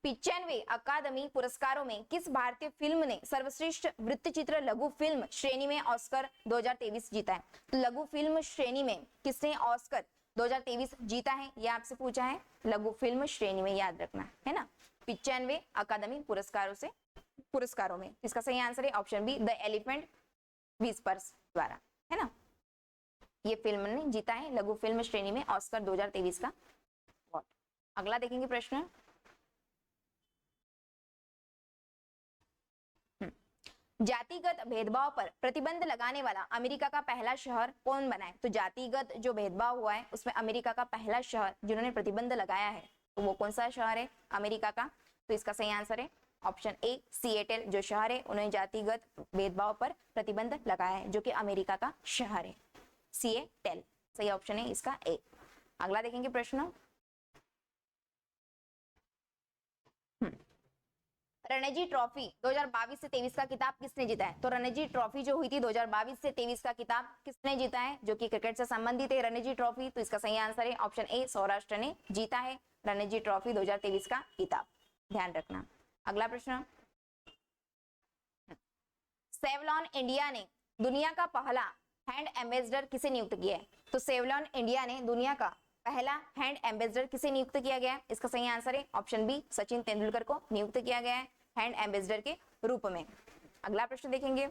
95 अकादमी पुरस्कारों में किस भारतीय फिल्म ने सर्वश्रेष्ठ वृत्तचित्र लघु फिल्म श्रेणी में ऑस्कर 2023 जीता है? तो लघु फिल्म श्रेणी में किसने ऑस्कर 2023 जीता है, यह आपसे पूछा है। लघु फिल्म श्रेणी में, याद रखना, है ना। 95 अकादमी पुरस्कारों में इसका सही आंसर है option B, the elephant whispers द्वारा, है ना। ये फिल्म ने जीता है लघु फिल्म श्रेणी में ऑस्कर 2023 का अवार्ड। अगला देखेंगे प्रश्न। जातिगत भेदभाव पर प्रतिबंध लगाने वाला अमेरिका का पहला शहर कौन बना है? तो जातिगत जो भेदभाव हुआ है उसमें अमेरिका का पहला शहर जिन्होंने प्रतिबंध लगाया है, तो वो कौन सा शहर है अमेरिका का? तो इसका सही आंसर है ऑप्शन ए, सिएटल जो शहर है उन्होंने जातिगत भेदभाव पर प्रतिबंध लगाया है, जो कि अमेरिका का शहर है, सिएटल। सही ऑप्शन है इसका ए। अगला देखेंगे प्रश्न। रणजी ट्रॉफी 2022 से 23 का किताब किसने जीता है? तो रणजी ट्रॉफी जो हुई थी 2022 से 23 का किताब किसने जीता है, जो कि क्रिकेट से संबंधित है रणजी ट्रॉफी? तो इसका सही आंसर है ऑप्शन ए, सौराष्ट्र ने जीता है रणजी ट्रॉफी 2023 का किताब, ध्यान रखना। अगला प्रश्न। सेवलॉन इंडिया ने दुनिया का पहला हैंड एम्बेसडर किसे नियुक्त किया है? तो सेवलॉन इंडिया ने दुनिया का पहला हैंड एम्बेसडर किसे नियुक्त किया गया है? इसका सही आंसर है ऑप्शन बी, सचिन तेंदुलकर को नियुक्त किया गया है हैंड एम्बेसडर के रूप में। अगला प्रश्न देखेंगे।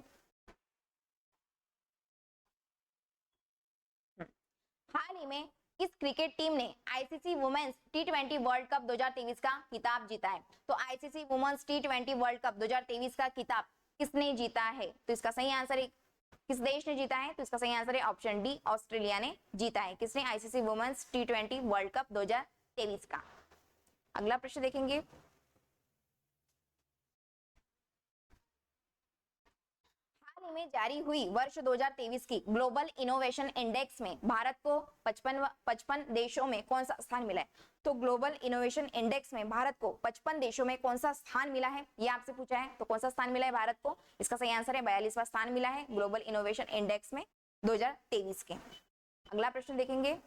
हाल ही में किस क्रिकेट टीम ने आईसीसी वुमेन्स टी20 वर्ल्ड कप 2023 का खिताब जीता है? तो आईसीसी वुमेन्स टी20 वर्ल्ड कप 2023 का खिताब किसने जीता है? तो इसका सही आंसर है किस देश ने जीता है? तो इसका सही आंसर है ऑप्शन डी, ऑस्ट्रेलिया ने जीता है। किसने? आईसीसी वुमेन्स टी20 वर्ल्ड कप 2023 का। अगला प्रश्न देखेंगे। हाल ही में जारी हुई वर्ष 2023 की ग्लोबल इनोवेशन इंडेक्स में भारत को 55 देशों में कौन सा स्थान मिला है? तो ग्लोबल इनोवेशन इंडेक्स में भारत को 55 देशों में कौन सा स्थान मिला है, ये आपसे पूछा है। तो कौन सा स्थान मिला है भारत को? इसका सही आंसर है 42वां स्थान मिला है ग्लोबल इनोवेशन इंडेक्स में 2023 के। अगला प्रश्न देखेंगे।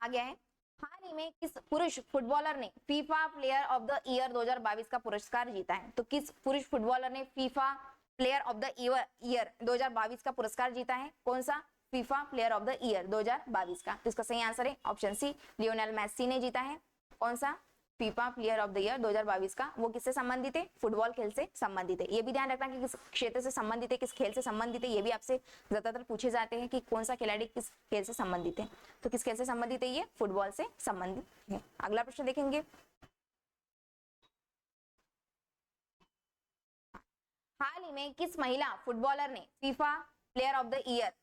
आ गया है, हाल ही में किस पुरुष फुटबॉलर ने FIFA player of the year 2022 का पुरस्कार जीता है? तो किस पुरुष फुटबॉलर ने FIFA player of the year 2022 का पुरस्कार जीता है? कौन सा? FIFA player of the year 2022 का। तो इसका सही आंसर है ऑप्शन सी, लियोनेल मेसी ने जीता है। कौन सा? FIFA player of the year 2022 का। वो किससे संबंधित है? फुटबॉल खेल से संबंधित है। ये भी ध्यान रखना कि किस क्षेत्र से संबंधित है, किस खेल से संबंधित है। ये भी आपसे ज्यादातर पूछे जाते हैं कि कौन सा खिलाड़ी किस खेल से संबंधित है। तो किस खेल से संबंधित है? ये फुटबॉल से संबंधित है। अगला प्रश्न देखेंगे। हाल ही में किस महिला फुटबॉलर ने FIFA player of the year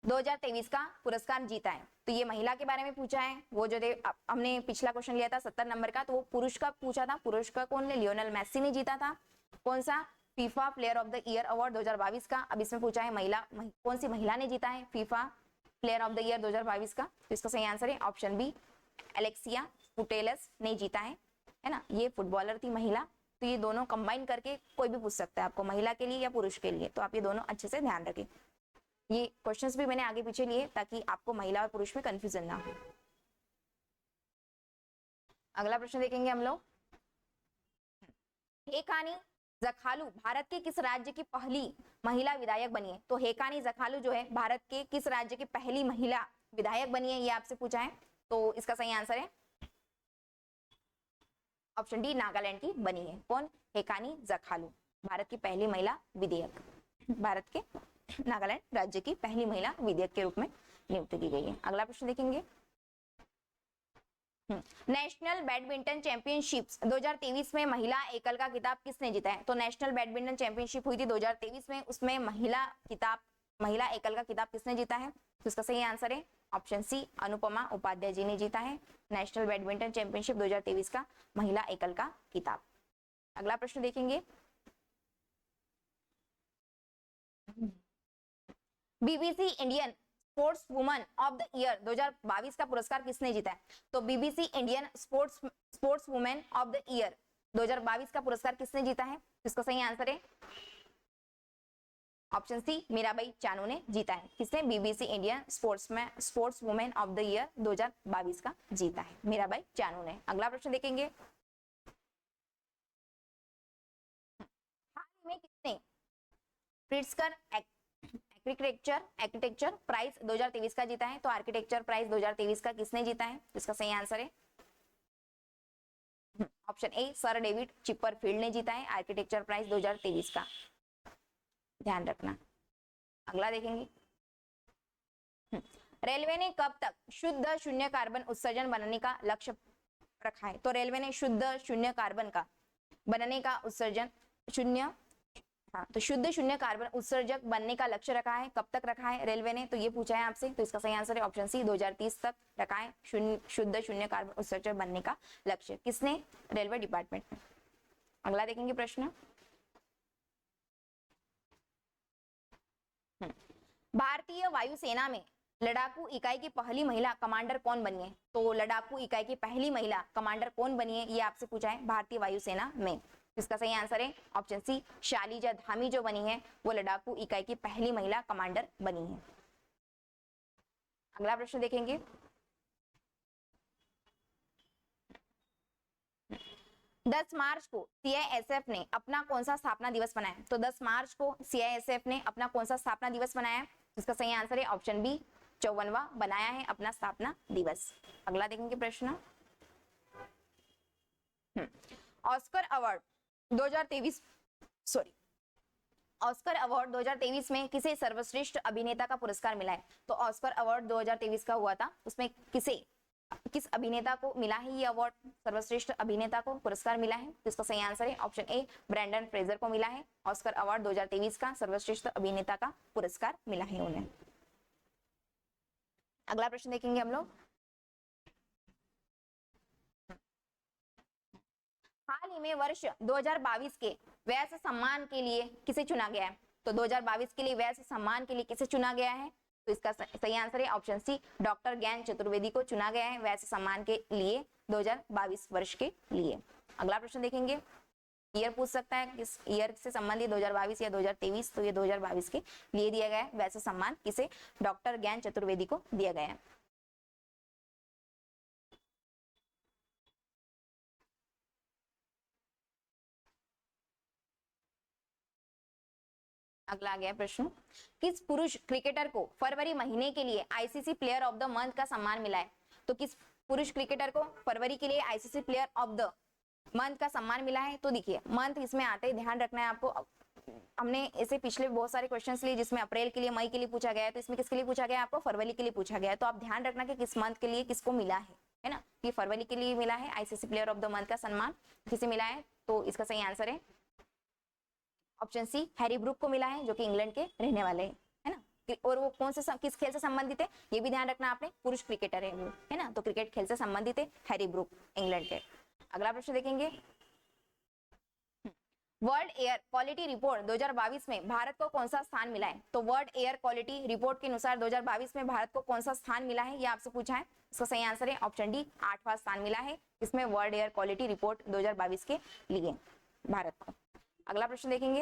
2023 का पुरस्कार जीता है? तो ये महिला के बारे में पूछा है। वो जो हमने पिछला क्वेश्चन लिया था 70 नंबर का, तो वो पुरुष का पूछा था। पुरुष का कौन ने? लियोनेल मेसी ने जीता था। कौन सा? FIFA player of the year award 2022 का। अब इसमें पूछा है महिला, कौन सी महिला ने जीता है FIFA player of the year 2022 का? तो इसका सही आंसर है ऑप्शन बी, एलेक्सिया पुटेलस ने जीता है ना। ये फुटबॉलर थी महिला। तो ये दोनों कंबाइन करके कोई भी पूछ सकता है आपको, महिला के लिए या पुरुष के लिए। तो आप ये दोनों अच्छे से ध्यान रखें। ये क्वेश्चंस भी मैंने आगे पीछे लिए ताकि आपको महिला और पुरुष में कंफ्यूजन ना हो। अगला प्रश्न देखेंगे हम लोग। हेकानी जखालू भारत के किस राज्य की पहली महिला विधायक बनी है? तो हेकानी जखालू जो है भारत के किस राज्य की पहली महिला विधायक बनी है, ये आपसे पूछा है। तो इसका सही आंसर है ऑप्शन डी, नागालैंड की बनी है। कौन? हेकानी जखालू भारत की पहली महिला विधायक, भारत के नागालैंड राज्य की पहली महिला विधायक के रूप में नियुक्त की गई है। अगला प्रश्न देखेंगे। नेशनल बैडमिंटन चैंपियनशिप्स 2023 में महिला एकल का खिताब किसने जीता है? तो नेशनल बैडमिंटन चैंपियनशिप हुई थी 2023 में, उसमें महिला एकल का खिताब किसने जीता है? तो इसका सही आंसर है ऑप्शन सी, अनुपमा उपाध्याय जी ने जीता है नेशनल बैडमिंटन चैंपियनशिप 2023 का महिला एकल का खिताब। अगला प्रश्न देखेंगे। BBC Indian sports woman of the year 2022 का पुरस्कार किसने जीता है? तो BBC Indian sports women of the year 2022 का पुरस्कार किसने जीता है? इसका सही आंसर है ऑप्शन सी, मीराबाई चानू ने जीता है। किसने? BBC Indian sports women of the year 2022 का जीता है मीराबाई चानू ने। अगला प्रश्न देखेंगे। हाल ही में किसने प्रिट्जकर आर्किटेक्चर प्राइज 2023 का जीता है? तो आर्किटेक्चर प्राइज 2023 का किसने जीता है? इसका सही आंसर है option A, sir David Chipperfield ने जीता है आर्किटेक्चर प्राइज 2023 का। ध्यान रखना। अगला देखेंगे। रेलवे ने कब तक शुद्ध शून्य कार्बन उत्सर्जन बनाने का लक्ष्य रखा है? तो रेलवे ने शुद्ध शून्य कार्बन का बनने का उत्सर्जन शुद्ध शून्य कार्बन उत्सर्जक बनने का लक्ष्य रखा है। कब तक रखा है रेलवे ने? तो ये पूछा है आपसे। तो इसका सही आंसर है ऑप्शन सी, 2030 तक रखा है शुद्ध शून्य कार्बन उत्सर्जक बनने का लक्ष्य। किसने? रेलवे डिपार्टमेंट ने। अगला देखेंगे प्रश्न। भारतीय वायुसेना में लड़ाकू इकाई की पहली महिला कमांडर कौन बनी है? तो लड़ाकू इकाई की पहली महिला कमांडर कौन बनी है, ये आपसे पूछा है भारतीय वायुसेना में। इसका सही आंसर है ऑप्शन सी, शालिजा धामी जो बनी है वो लड़ाकू इकाई की पहली महिला कमांडर बनी है। अगला प्रश्न देखेंगे। 10 मार्च को सीआईएसएफ ने अपना कौन सा स्थापना दिवस मनाया? तो 10 मार्च को सीआईएसएफ ने अपना कौन सा स्थापना दिवस मनाया? इसका सही आंसर है ऑप्शन बी, 54वां बनाया है अपना स्थापना दिवस। अगला देखेंगे प्रश्न। ऑस्कर अवार्ड 2023 ऑस्कर अवार्ड 2023 में किसे सर्वश्रेष्ठ अभिनेता का पुरस्कार मिला है? तो ऑस्कर अवार्ड 2023 का हुआ था, उसमें किस अभिनेता को मिला है ये अवार्ड? सर्वश्रेष्ठ अभिनेता को पुरस्कार मिला है। तो इसका सही आंसर है ऑप्शन ए, ब्रैंडन फ्रेजर को मिला है ऑस्कर अवार्ड 2023 का सर्वश्रेष्ठ अभिनेता का पुरस्कार मिला है उन्हें। अगला प्रश्न देखेंगे हम लोग। हाल ही में वर्ष 2022 के व्यास सम्मान के लिए किसे चुना गया है? तो 2022 के लिए व्यास सम्मान के लिए किसे चुना गया है? तो इसका सही आंसर है ऑप्शन सी, डॉक्टर ज्ञान चतुर्वेदी को चुना गया है व्यास सम्मान के लिए 2022 वर्ष के लिए। अगला प्रश्न देखेंगे। ईयर पूछ सकता है, किस ईयर से संबंधित 2022 या 2023? तो ये 2022 के लिए दिया गया है वैसे सम्मान किसे? डॉक्टर ज्ञान चतुर्वेदी को दिया गया है। अगला आ गया प्रश्न, किस पुरुष क्रिकेटर को फरवरी महीने के लिए ICC player of the month का सम्मान मिला है? तो किस पुरुष क्रिकेटर को फरवरी के लिए ICC player of the month का सम्मान मिला है? तो देखिए मंथ इसमें आते ही ध्यान रखना है आपको, हमने ऐसे पिछले बहुत सारे क्वेश्चंस लिए जिसमें अप्रैल के लिए, मई के लिए पूछा गया है, तो इसमें किसके लिए पूछा गया है? आपको फरवरी के लिए पूछा गया है। तो आप ध्यान रखना कि किस मंथ के लिए किसको मिला है ना? ये फरवरी के लिए मिला है ICC player of the month का सम्मान किसे मिला है? तो इसका सही आंसर है ऑप्शन सी, हैरी ब्रूक को मिला है जो कि इंग्लैंड के रहने वाले हैं, है ना? और वो कौन से किस खेल से संबंधित है ये भी ध्यान रखना आपने, पुरुष क्रिकेटर है वो, है ना? तो क्रिकेट खेल से संबंधित है हैरी ब्रूक, इंग्लैंड के। अगला प्रश्न देखेंगे। वर्ल्ड एयर क्वालिटी रिपोर्ट 2022 में भारत को कौन सा स्थान मिला है? तो वर्ल्ड एयर क्वालिटी रिपोर्ट के अनुसार 2022 में भारत को कौन सा स्थान मिला है, ये आपसे पूछा है। इसका सही आंसर है ऑप्शन डी, 8वां स्थान मिला है इसमें वर्ल्ड एयर क्वालिटी रिपोर्ट 2022 के लिए भारत को। अगला प्रश्न देखेंगे।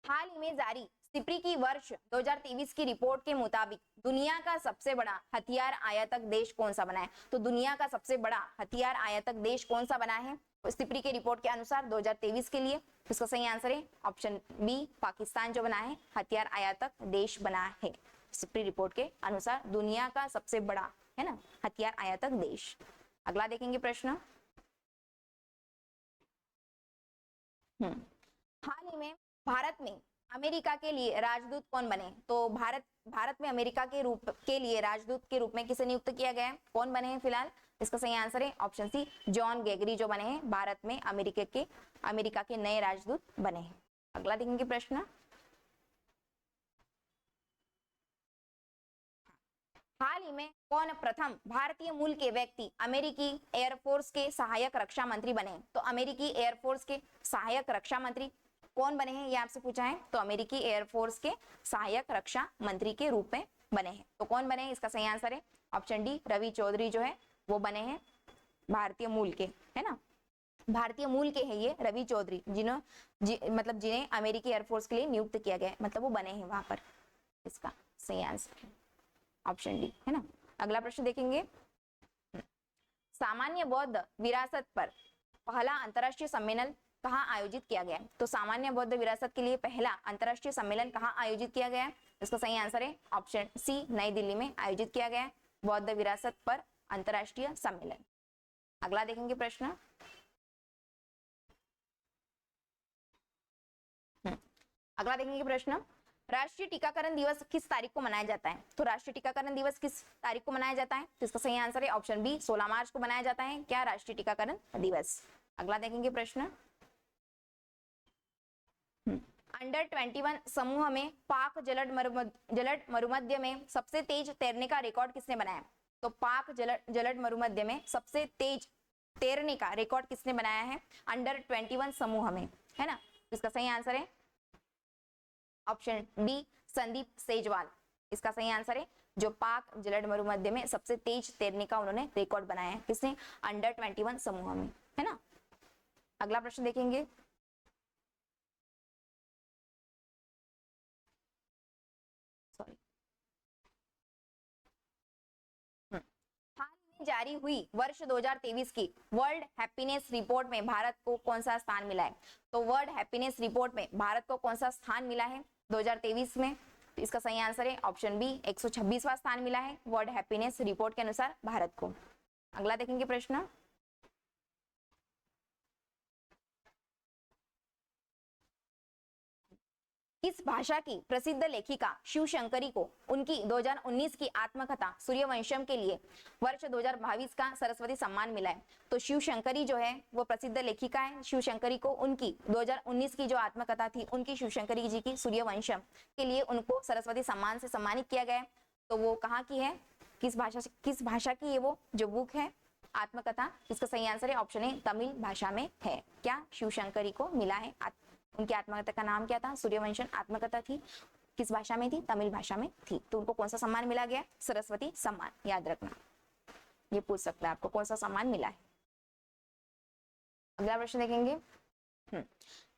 हाल ही में जारी सिप्री की वर्ष 2023 की रिपोर्ट के मुताबिक दुनिया का सबसे बड़ा हथियार आयातक देश कौन सा बना है? तो दुनिया का सबसे बड़ा हथियार आयातक देश कौन सा बना है सिप्री की रिपोर्ट के अनुसार 2023 के लिए? इसका सही आंसर है ऑप्शन बी, पाकिस्तान जो बना है हथियार आयातक देश बना है सिप्री रिपोर्ट के अनुसार दुनिया का सबसे बड़ा, है ना, हथियार आयातक देश। अगला देखेंगे प्रश्न। हाल ही में भारत में अमेरिका के लिए राजदूत कौन बने? तो भारत में अमेरिका के लिए राजदूत के रूप में किसे नियुक्त किया गया है? कौन बने हैं फिलहाल? इसका सही आंसर है ऑप्शन सी, जॉन गेगरी जो बने हैं भारत में अमेरिका के नए राजदूत बने हैं। अगला देखेंगे प्रश्न। हाल ही में कौन प्रथम भारतीय मूल के व्यक्ति अमेरिकी एयरफोर्स के सहायक रक्षा मंत्री बने? तो अमेरिकी एयरफोर्स के सहायक रक्षा मंत्री कौन बने हैं ये आपसे पूछा है। तो अमेरिकी एयरफोर्स के सहायक रक्षा मंत्री के रूप में बने हैं। तो कौन बने हैं? इसका सही आंसर है ऑप्शन डी, रवि चौधरी जो है वो बने हैं भारतीय मूल के, है ना? भारतीय मूल के हैं ये रवि चौधरी, मतलब जिन्हें अमेरिकी एयरफोर्स के लिए नियुक्त किया गया है, मतलब वो बने हैं वहां पर। इसका सही आंसर है ऑप्शन डी, है ना? अगला प्रश्न देखेंगे। सामान्य बौद्ध विरासत पर पहला अंतरराष्ट्रीय सम्मेलन कहाँ आयोजित किया गया? तो सामान्य बौद्ध विरासत के लिए पहला अंतरराष्ट्रीय सम्मेलन कहाँ आयोजित किया गया? इसका सही आंसर है ऑप्शन सी, नई दिल्ली में आयोजित किया गया बौद्ध विरासत पर अंतरराष्ट्रीय सम्मेलन। अगला देखेंगे प्रश्न। अगला देखेंगे प्रश्न, राष्ट्रीय टीकाकरण दिवस किस तारीख को मनाया जाता है? तो राष्ट्रीय टीकाकरण दिवस किस तारीख को मनाया जाता है? तो इसका सही आंसर है ऑप्शन बी, 16 मार्च को मनाया जाता है क्या राष्ट्रीय टीकाकरण दिवस। अगला देखेंगे प्रश्न। अंडर 21 समूह में पाक जलद मरुमध्य में सबसे तेज तैरने का रिकॉर्ड किसने बनाया? तो पाक जलद मरुमध्य में सबसे तेज तैरने का रिकॉर्ड किसने बनाया है अंडर 21 समूह में, है ना? इसका सही आंसर है ऑप्शन डी, संदीप सेजवाल। इसका सही आंसर है जो पाक जलद मरुमध्य में सबसे तेज तैरने का उन्होंने रिकॉर्ड बनाया है, किसने? अंडर 21 समूह में, है ना? अगला प्रश्न देखेंगे। जारी हुई वर्ष 2023 की वर्ल्ड हैप्पीनेस रिपोर्ट में भारत को कौन सा स्थान मिला है? तो वर्ल्ड हैप्पीनेस रिपोर्ट में भारत को कौन सा स्थान मिला है 2023 में? तो इसका सही आंसर है ऑप्शन बी, 126वां स्थान मिला है वर्ल्ड हैप्पीनेस रिपोर्ट के अनुसार भारत को। अगला देखेंगे प्रश्न। किस भाषा की प्रसिद्ध लेखिका शिव शंकरी को उनकी 2019 की आत्मकथा सूर्यवंशम के लिए वर्ष 2022 का सरस्वती सम्मान मिला है? तो शिव शंकरी जो है वो प्रसिद्ध लेखिका है। शिव शंकरी को उनकी 2019 की जो आत्मकथा थी उनकी शिव शंकरी जी की सूर्यवंशम के लिए उनको सरस्वती सम्मान से सम्मानित किया गया है। तो वो कहाँ की है, किस भाषा की ये वो जो बुक है आत्मकथा? इसका सही आंसर है ऑप्शन ए, तमिल भाषा में है। क्या शिव शंकरी को मिला है? उनकी आत्मकथा का नाम क्या था? सूर्यवंशम आत्मकथा थी। किस भाषा में थी? तमिल भाषा में थी। तो उनको कौन सा सम्मान मिला गया? सरस्वती सम्मान। याद रखना, ये पूछ सकता है आपको कौन सा सम्मान मिला है। अगला प्रश्न देखेंगे।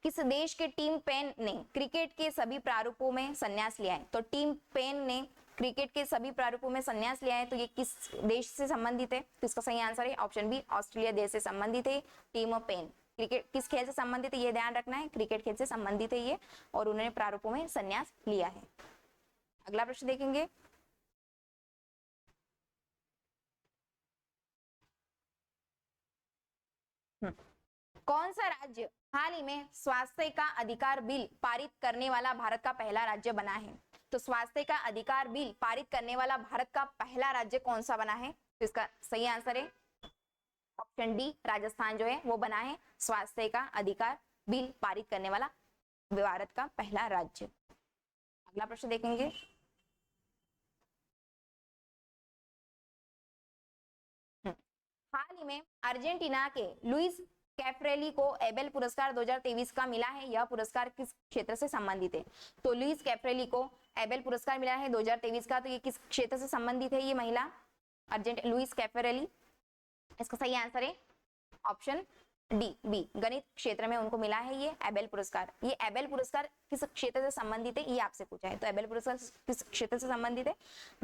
किस देश के टीम पेन ने क्रिकेट के सभी प्रारूपों में संन्यास लिया है? तो टीम पेन ने क्रिकेट के सभी प्रारूपों में संन्यास लिया है, तो ये किस देश से संबंधित है? तो इसका सही आंसर है ऑप्शन बी, ऑस्ट्रेलिया देश से संबंधित है टीम पेन। क्रिकेट किस खेल से संबंधित है ये ध्यान रखना है, क्रिकेट खेल से संबंधित है ये, और उन्होंने प्रारूपों में संन्यास लिया है। अगला प्रश्न देखेंगे। कौन सा राज्य हाल ही में स्वास्थ्य का अधिकार बिल पारित करने वाला भारत का पहला राज्य बना है? तो स्वास्थ्य का अधिकार बिल पारित करने वाला भारत का पहला राज्य कौन सा बना है? तो इसका सही आंसर है ऑप्शन डी, राजस्थान जो है वो बना है स्वास्थ्य का अधिकार बिल पारित करने वाला भारत का पहला राज्य। अगला प्रश्न देखेंगे। हाल ही में अर्जेंटीना के लुइस कैफ्रेली को एबेल पुरस्कार 2023 का मिला है। यह पुरस्कार किस क्षेत्र से संबंधित है? तो लुइस कैफ्रेली को एबेल पुरस्कार मिला है 2023 का, तो ये किस क्षेत्र से संबंधित है? ये महिला लुइस कैफ्रेली। इसका सही आंसर है ऑप्शन डी, बी, गणित क्षेत्र में उनको मिला है ये एबेल पुरस्कार। ये एबेल पुरस्कार किस क्षेत्र से संबंधित है ये आपसे पूछा है। तो एबेल पुरस्कार किस क्षेत्र से संबंधित है?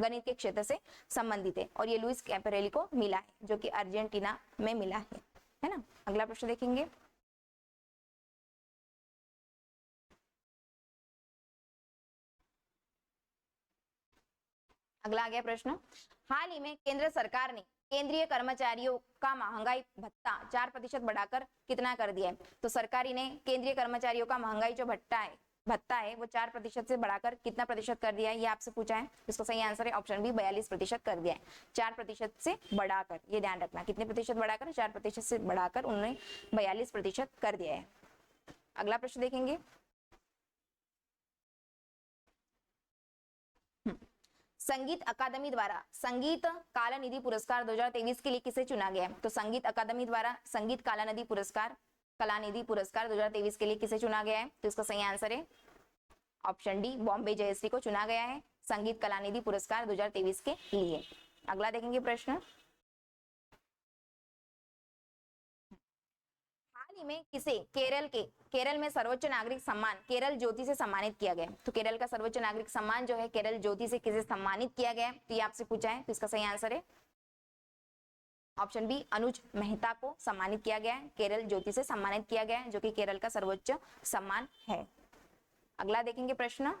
गणित के क्षेत्र से संबंधित है, और ये लुइस कैफरेली को मिला है जो कि अर्जेंटीना में मिला है ना। अगला प्रश्न देखेंगे। अगला आ गया प्रश्न। हाल ही में केंद्र सरकार ने केंद्रीय कर्मचारियों का महंगाई भत्ता 4% बढ़ाकर कितना कर दिया है? तो सरकारी ने केंद्रीय कर्मचारियों का महंगाई जो भत्ता है वो 4% से बढ़ाकर कितना प्रतिशत कर दिया है ये आपसे पूछा है। इसका सही आंसर है ऑप्शन बी, 42% कर दिया है। 4% से बढ़ाकर, ये ध्यान रखना, कितने प्रतिशत बढ़ाकर? 4% से बढ़ाकर उन्होंने 42% कर दिया है। अगला प्रश्न देखेंगे। संगीत अकादमी द्वारा संगीत काला निधि पुरस्कार 2023 के लिए किसे चुना गया है? तो संगीत अकादमी द्वारा संगीत कला निधि पुरस्कार 2023 के लिए किसे चुना गया है? तो इसका सही आंसर है ऑप्शन डी, बॉम्बे जयश्री को चुना गया है संगीत कला निधि पुरस्कार 2023 के लिए। अगला देखेंगे प्रश्न। हाल ही में किसे केरल में सर्वोच्च नागरिक सम्मान केरल ज्योति से सम्मानित किया गया? तो केरल का सर्वोच्च नागरिक सम्मान जो है केरल ज्योति से किसे सम्मानित किया गया? तो ये आपसे पूछा है, तो इसका सही आंसर है ऑप्शन बी, अनुज मेहता को सम्मानित किया गया है, केरल ज्योति से सम्मानित किया गया है, जो कि केरल का सर्वोच्च सम्मान है। अगला देखेंगे प्रश्न।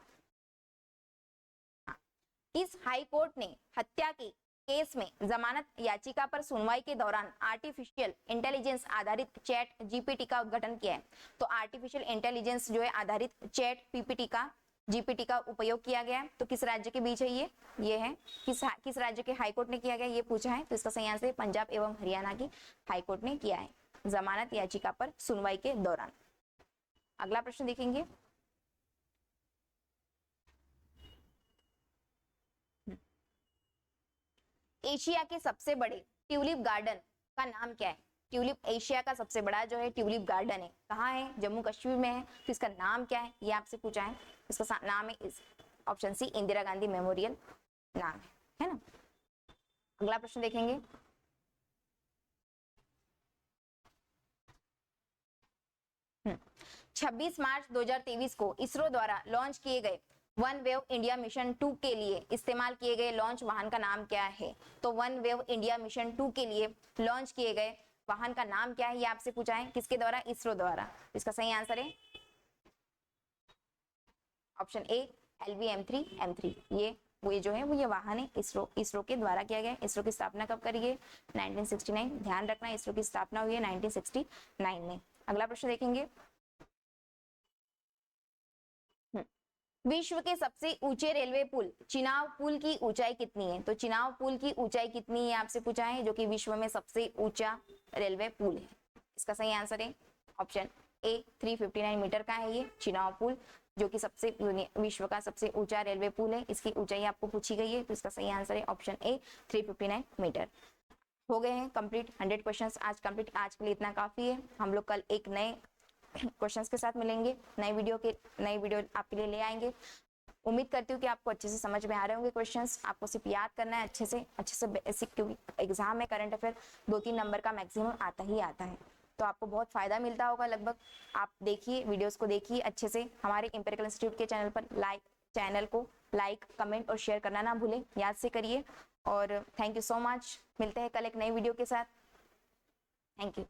किस हाई कोर्ट ने हत्या के केस में जमानत याचिका पर सुनवाई के दौरान आर्टिफिशियल इंटेलिजेंस आधारित चैट जीपीटी का उद्घाटन किया है? तो आर्टिफिशियल इंटेलिजेंस जो है आधारित चैट पीपीटी का जीपीटी का उपयोग किया गया है। तो किस राज्य के बीच है ये है किस राज्य के हाईकोर्ट ने किया गया ये पूछा है। तो इसका सही आंसर पंजाब एवं हरियाणा की हाईकोर्ट ने किया है जमानत याचिका पर सुनवाई के दौरान। अगला प्रश्न देखेंगे। एशिया के सबसे बड़े ट्यूलिप गार्डन का नाम क्या है? ट्यूलिप एशिया का सबसे बड़ा जो है ट्यूलिप गार्डन है, कहाँ है? जम्मू कश्मीर में है। तो इसका नाम क्या है ये आपसे पूछा है। इसका नाम है option C, Indira Gandhi memorial नाम है ना। अगला प्रश्न देखेंगे। हम्म 26 मार्च 2023 को इसरो द्वारा लॉन्च किए गए वन वेव इंडिया मिशन 2 के लिए इस्तेमाल किए गए लॉन्च वाहन का नाम क्या है? तो वन वेव इंडिया मिशन 2 के लिए लॉन्च किए गए वाहन का नाम क्या है ये आपसे पूछा है। किसके द्वारा? इसरो द्वारा। इसका सही आंसर है ऑप्शन ए, LV-M3 ये जो है वो ये वाहन है इसरो के द्वारा किया गया। इसरो की स्थापना कब करी है? 1969। ध्यान रखना इसरो की स्थापना हुई है 1969 में। अगला प्रश्न देखेंगे। विश्व के सबसे ऊंचे रेलवे पुल चिनाब पुल की ऊंचाई कितनी है? तो चिनाब पुल की ऊंचाई कितनी है आपसे पूछा है, जो कि विश्व में सबसे ऊंचा रेलवे पुल है। इसका सही आंसर है ऑप्शन ए 359 मीटर का है ये चिनाब पुल, जो कि सबसे विश्व का सबसे ऊंचा रेलवे पुल है। इसकी ऊंचाई आपको पूछी गई है, तो इसका सही आंसर है ऑप्शन ए 359 मीटर। हो गए हैं कंप्लीट 100 क्वेश्चंस आज कंप्लीट। आज के लिए इतना काफी है। हम लोग कल एक नए क्वेश्चंस के साथ मिलेंगे, नई वीडियो आपके लिए ले आएंगे। उम्मीद करती हूँ कि आपको अच्छे से समझ में आ रहे होंगे क्वेश्चंस। आपको सिर्फ याद करना है अच्छे से बेसिक, क्योंकि एग्जाम में करंट अफेयर 2-3 नंबर का मैक्सिमम आता ही आता है, तो आपको बहुत फायदा मिलता होगा लगभग। आप देखिए, वीडियोस को देखिए अच्छे से। हमारे एम्पिरिकल इंस्टीट्यूट के चैनल को लाइक, कमेंट और शेयर करना ना भूलें, याद से करिए। और थैंक यू सो मच। मिलते हैं कल एक नई वीडियो के साथ। Thank you.